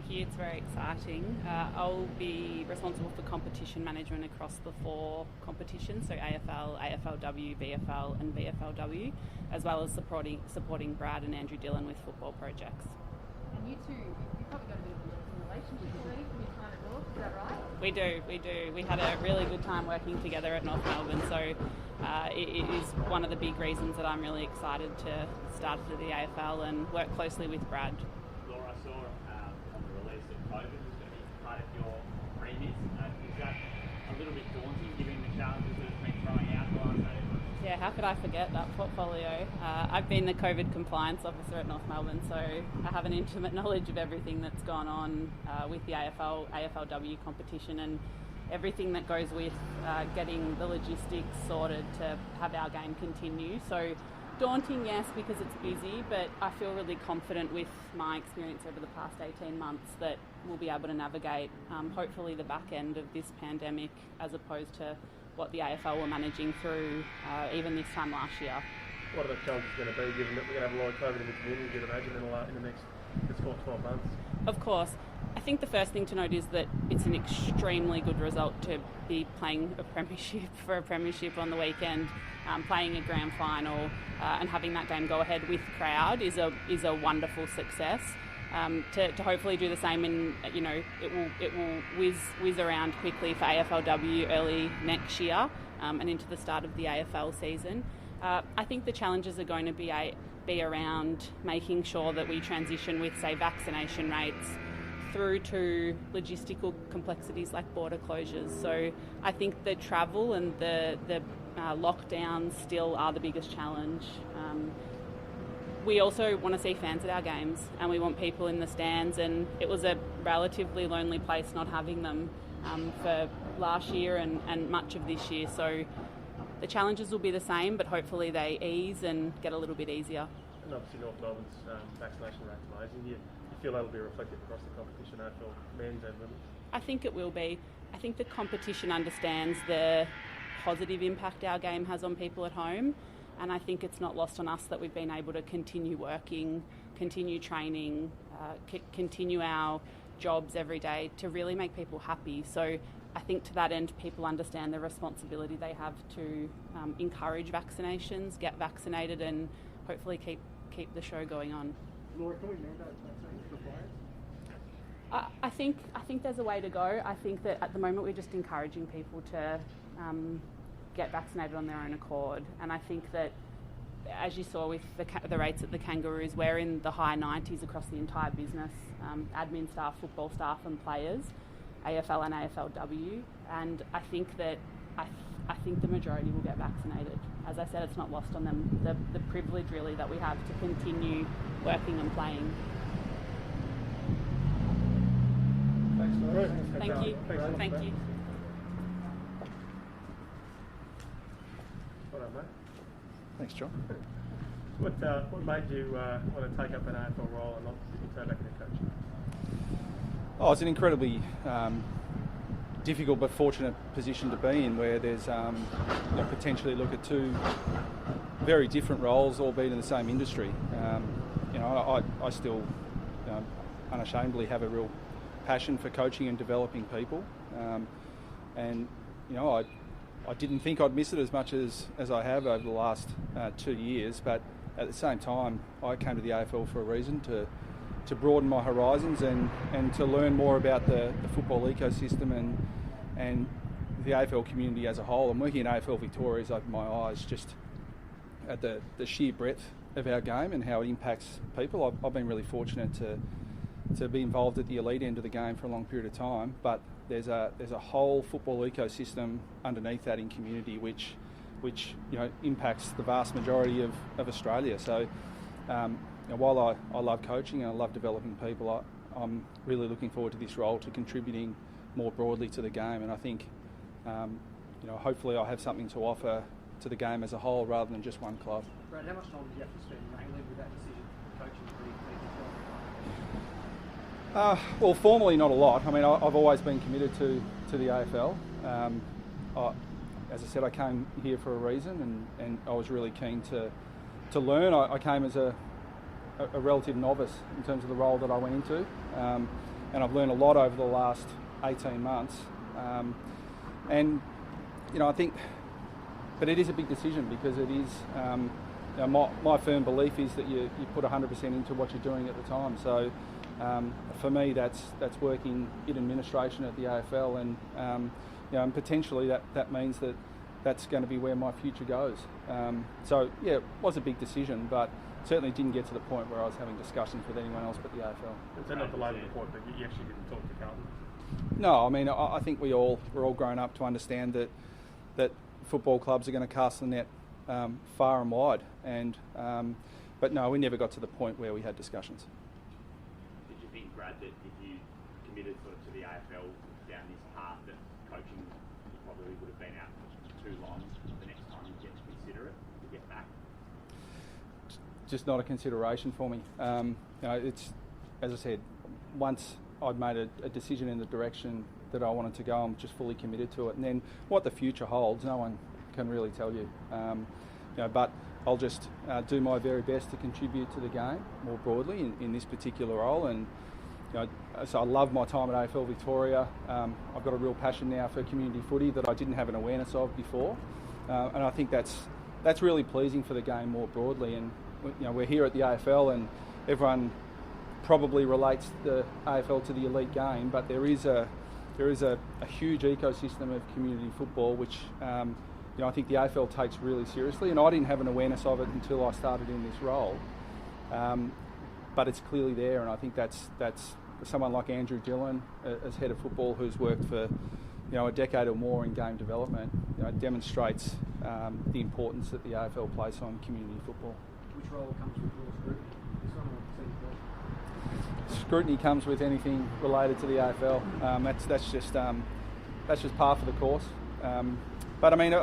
Thank you, it's very exciting. I'll be responsible for competition management across the 4 competitions, so AFL, AFLW, VFL and VFLW, as well as supporting Brad and Andrew Dillon with football projects. And you two, you've probably got a bit of a working relationship already from your time at North, is that right? We do. We had a really good time working together at North Melbourne, so it is one of the big reasons that I'm really excited to start to the AFL and work closely with Brad. Laura, I saw on the release that COVID was going to be part of your remit. Is that a little bit daunting given the challenges that it's been throwing out the last 8 months? Yeah, how could I forget that portfolio? I've been the COVID compliance officer at North Melbourne, so I have an intimate knowledge of everything that's gone on with the AFLW competition and everything that goes with getting the logistics sorted to have our game continue. So daunting, yes, because it's busy, but I feel really confident with my experience over the past 18 months that we'll be able to navigate hopefully the back end of this pandemic as opposed to what the AFL were managing through even this time last year. What are the challenges going to be given that we're going to have a lot of COVID in the community, you'd imagine, in the next, let's call it 12 months? Of course. I think the first thing to note is that it's an extremely good result to be playing a premiership on the weekend, playing a grand final and having that game go ahead with crowd is a wonderful success. To hopefully do the same, and it will whiz around quickly for AFLW early next year and into the start of the AFL season. I think the challenges are going to be around making sure that we transition with, say, vaccination rates through to logistical complexities like border closures. So I think the travel and the lockdowns still are the biggest challenge. We also want to see fans at our games and we want people in the stands, and it was a relatively lonely place not having them for last year and much of this year. So the challenges will be the same, but hopefully they ease and get a little bit easier. And obviously North Melbourne's vaccination rate's amazing. You feel that'll be reflected across the competition, AFL men's and women's? I think it will be. I think the competition understands the positive impact our game has on people at home, and I think it's not lost on us that we've been able to continue working, continue training, continue our jobs every day to really make people happy. So I think to that end, people understand the responsibility they have to encourage vaccinations, get vaccinated, and hopefully keep the show going on. Laura, can we mandate vaccinations for players? I think there's a way to go. I think that at the moment we're just encouraging people to get vaccinated on their own accord, and I think that, as you saw with the rates at the Kangaroos, we're in the high 90s across the entire business, admin staff, football staff and players, AFL and AFLW, and I think that I think the majority will get vaccinated. As I said, it's not lost on them, the privilege really that we have to continue working and playing. Thanks, Laura. Thank you. Thank you. Well done, mate. Thanks, John. What made you want to take up an AFL role and not turn back into coaching? Oh, it's an incredibly difficult but fortunate position to be in, where there's potentially look at two very different roles, albeit in the same industry. I still unashamedly have a real passion for coaching and developing people, and I didn't think I'd miss it as much as I have over the last 2 years, but at the same time I came to the AFL for a reason, to broaden my horizons and to learn more about the football ecosystem and the AFL community as a whole. And working at AFL Victoria has opened my eyes just at the sheer breadth of our game and how it impacts people. I've been really fortunate to be involved at the elite end of the game for a long period of time, but there's a whole football ecosystem underneath that in community which impacts the vast majority of Australia. So while I love coaching and I love developing people, I'm really looking forward to this role, to contributing more broadly to the game, and I think hopefully I have something to offer to the game as a whole rather than just one club. Brad, how much time did you have to spend mainly with that decision coaching for the Well, formally not a lot. I mean, I've always been committed to the AFL. As I said, I came here for a reason, and I was really keen to learn. I came as a relative novice in terms of the role that I went into. and I've learned a lot over the last 18 months. And I think, but it is a big decision because it is. My firm belief is that you put 100% into what you're doing at the time. So for me, that's working in administration at the AFL, and potentially that means that that's going to be where my future goes. So yeah, it was a big decision, but certainly didn't get to the point where I was having discussions with anyone else but the AFL. Is that not the later point that you actually didn't talk to Carlton? No, I mean I think we're all grown up to understand that football clubs are going to cast the net far and wide, and but no, we never got to the point where we had discussions. Did you think, Brad, that if you committed sort of to the AFL down this path, that coaching you probably would have been out too long the next time you get to consider it to get back? Just not a consideration for me. It's, as I said, once I'd made a decision in the direction that I wanted to go, I'm just fully committed to it. And then what the future holds, no one can really tell you. But I'll just do my very best to contribute to the game more broadly in this particular role. And so I love my time at AFL Victoria. I've got a real passion now for community footy that I didn't have an awareness of before, and I think that's really pleasing for the game more broadly. And we're here at the AFL, and everyone probably relates the AFL to the elite game, but there is a huge ecosystem of community football which I think the AFL takes really seriously, and I didn't have an awareness of it until I started in this role. But it's clearly there, and I think that's someone like Andrew Dillon as head of football, who's worked for a decade or more in game development, demonstrates the importance that the AFL places on community football. Which role comes with more scrutiny? This one or the same Scrutiny comes with anything related to the AFL. That's just par for the course. But I mean,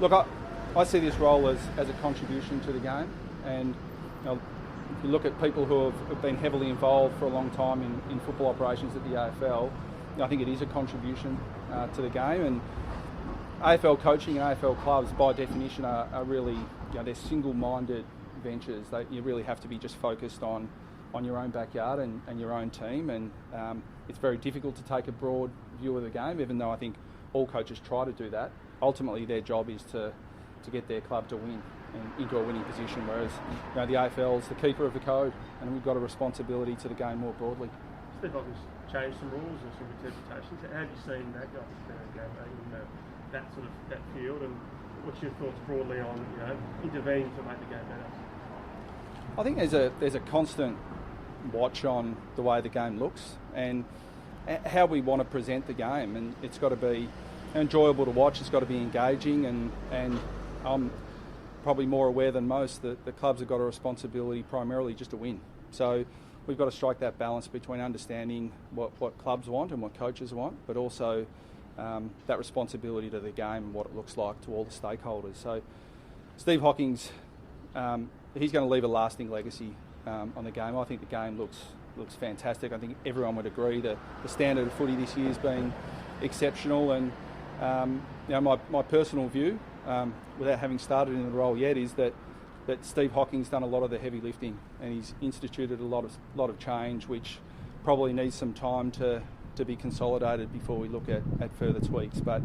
look, I see this role as a contribution to the game, and if you look at people who have been heavily involved for a long time in football operations at the AFL, I think it is a contribution to the game. And AFL coaching and AFL clubs, by definition, are really they're single-minded ventures. You really have to be just focused on your own backyard and your own team, and it's very difficult to take a broad view of the game, even though I think all coaches try to do that. Ultimately, their job is to get their club to win and into a winning position, whereas the AFL is the keeper of the code, and we've got a responsibility to the game more broadly. Steve Hocking's changed some rules or some interpretations. How have you seen that go in that field, and what's your thoughts broadly on intervening to make the game better? I think there's a constant watch on the way the game looks and how we want to present the game, and it's got to be enjoyable to watch. It's got to be engaging, and I'm probably more aware than most that the clubs have got a responsibility primarily just to win. So we've got to strike that balance between understanding what clubs want and what coaches want, but also that responsibility to the game and what it looks like to all the stakeholders. So Steve Hocking's he's going to leave a lasting legacy on the game. I think the game looks fantastic. I think everyone would agree that the standard of footy this year has been exceptional, and my personal view, without having started in the role yet, is that Steve Hocking's done a lot of the heavy lifting, and he's instituted a lot of change, which probably needs some time to be consolidated before we look at further tweaks. But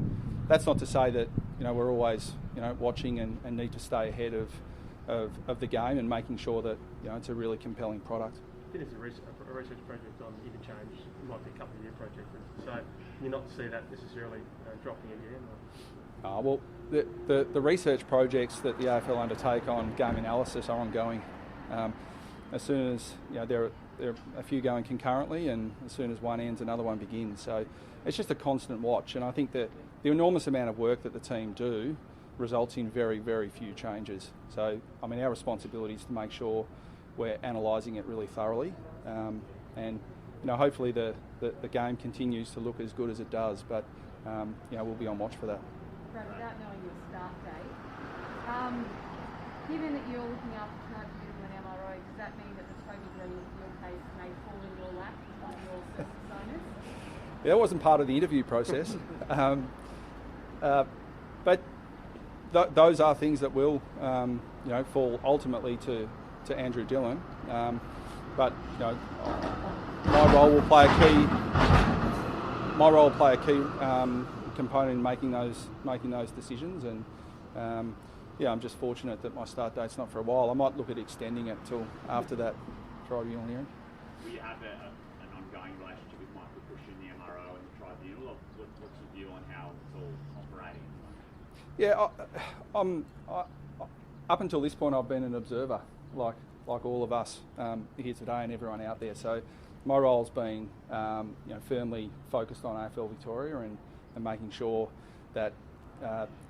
that's not to say that we're always watching and need to stay ahead of the game and making sure that it's a really compelling product. I think it's a research project on interchange. It might be a couple of year project, so you not see that necessarily dropping in the end. Well, the research projects that the AFL undertake on game analysis are ongoing. As soon as there are a few going concurrently, and as soon as one ends, another one begins. So it's just a constant watch, and I think that the enormous amount of work that the team do results in very, very few changes. So I mean, our responsibility is to make sure we're analysing it really thoroughly, and hopefully the game continues to look as good as it does. But we'll be on watch for that. Brad, without knowing your start date, given that you're looking after 200 people in MRO, does that mean that the Toby Green your case may fall in your lap on your service owners? Yeah, that wasn't part of the interview process, but those are things that will fall ultimately to Andrew Dillon. But my role will play a key component in making those decisions, and I'm just fortunate that my start date's not for a while. I might look at extending it till after that tribunal hearing. Will you have an ongoing relationship with Michael Bush in the MRO and the tribunal? What's your view on how it's all operating? Yeah, up until this point, I've been an observer, like all of us here today and everyone out there. So my role's been firmly focused on AFL Victoria and making sure that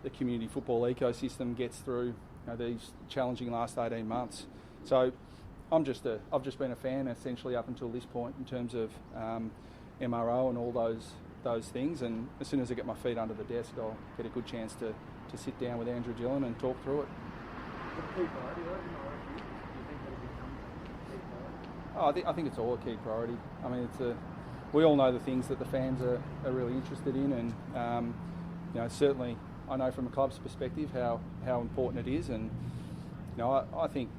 the community football ecosystem gets through these challenging last 18 months. So I've just been a fan essentially up until this point in terms of MRO and all those things. And as soon as I get my feet under the desk, I'll get a good chance to sit down with Andrew Dillon and talk through it. I think it's all a key priority. I mean, we all know the things that the fans are really interested in, and certainly I know from a club's perspective how important it is, and I think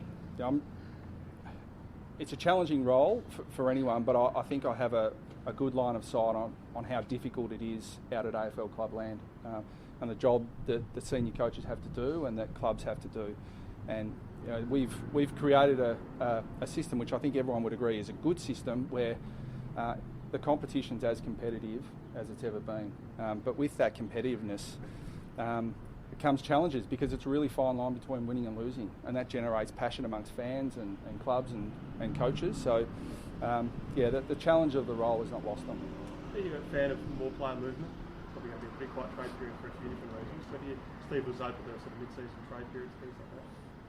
it's a challenging role for anyone, but I think I have a good line of sight on how difficult it is out at AFL club land, and the job that the senior coaches have to do and that clubs have to do. And we've created a system which I think everyone would agree is a good system, where the competition's as competitive as it's ever been. But with that competitiveness comes challenges, because it's a really fine line between winning and losing, and that generates passion amongst fans and clubs and coaches. So the challenge of the role is not lost on me. Are you a fan of more player movement? Probably going to be a pretty quiet trade period for a few different reasons. But Steve was open to sort of mid-season trade periods, things like that.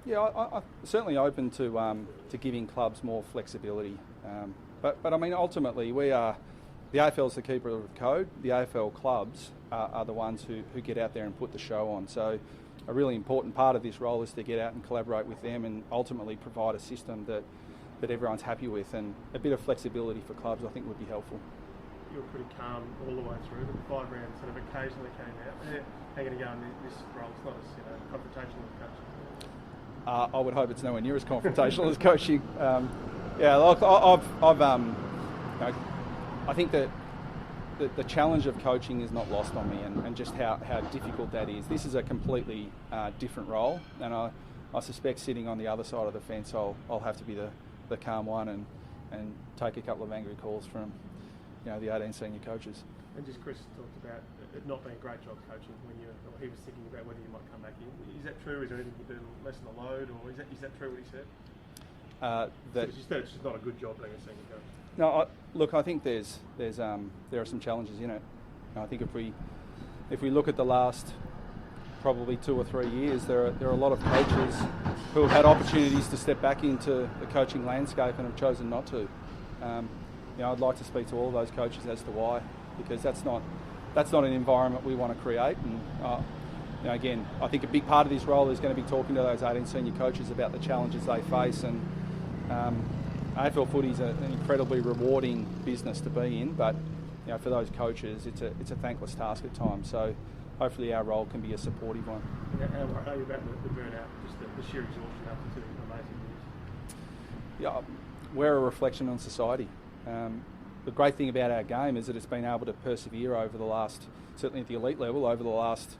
Yeah, I'm certainly open to giving clubs more flexibility. But I mean, ultimately, the AFL's the keeper of the code. The AFL clubs are the ones who get out there and put the show on. So a really important part of this role is to get out and collaborate with them and ultimately provide a system that everyone's happy with. And a bit of flexibility for clubs, I think, would be helpful. You were pretty calm all the way through, but the 5 rounds sort of occasionally came out. How are you going to go in this role? It's not as confrontational as coaching. I would hope it's nowhere near as confrontational as coaching. I think that the challenge of coaching is not lost on me, and just how difficult that is. This is a completely different role, and I suspect sitting on the other side of the fence, I'll have to be the calm one and take a couple of angry calls from the 18 senior coaches. And just Chris talked about it not being a great job coaching when he was thinking about whether you might come back in. Is that true? Is there anything you do to lessen the load, or is that true what he said? You said it's just not a good job being a senior coach. No, look, I think there are some challenges in it. I think if we look at the last probably 2 or 3 years, there are a lot of coaches who have had opportunities to step back into the coaching landscape and have chosen not to. I'd like to speak to all of those coaches as to why, because that's not an environment we want to create. And again, I think a big part of this role is going to be talking to those 18 senior coaches about the challenges they face. And AFL footy is an incredibly rewarding business to be in, but for those coaches, it's a thankless task at times. So hopefully our role can be a supportive one. How are you about the burnout, just the sheer exhaustion after 2 amazing years? Yeah, we're a reflection on society. The great thing about our game is that it's been able to persevere over the last, certainly at the elite level, over the last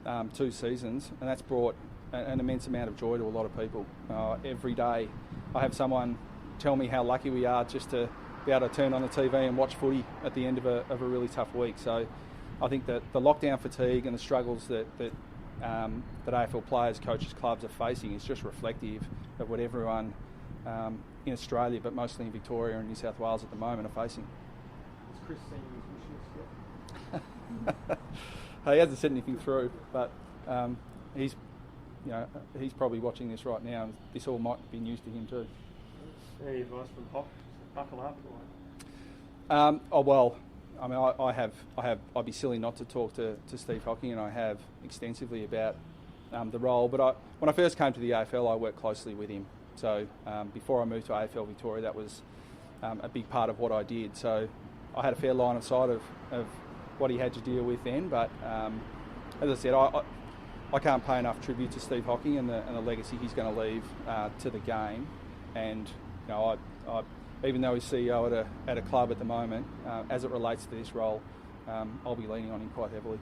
2 seasons, and that's brought an immense amount of joy to a lot of people. Every day I have someone tell me how lucky we are just to be able to turn on the TV and watch footy at the end of a really tough week. So I think that the lockdown fatigue and the struggles that AFL players, coaches, clubs are facing is just reflective of what everyone in Australia, but mostly in Victoria and New South Wales at the moment, are facing. Is Chris seeing his wish list yet? He hasn't said anything through, but he's probably watching this right now, and this all might be news to him too. Any advice from Hock? Buckle up? I'd be silly not to talk to Steve Hocking, and I have extensively about the role. But when I first came to the AFL, I worked closely with him. So before I moved to AFL Victoria, that was a big part of what I did. So I had a fair line of sight of what he had to deal with then. But as I said, I can't pay enough tribute to Steve Hocking and the legacy he's going to leave to the game. And even though he's CEO at a club at the moment, as it relates to this role, I'll be leaning on him quite heavily.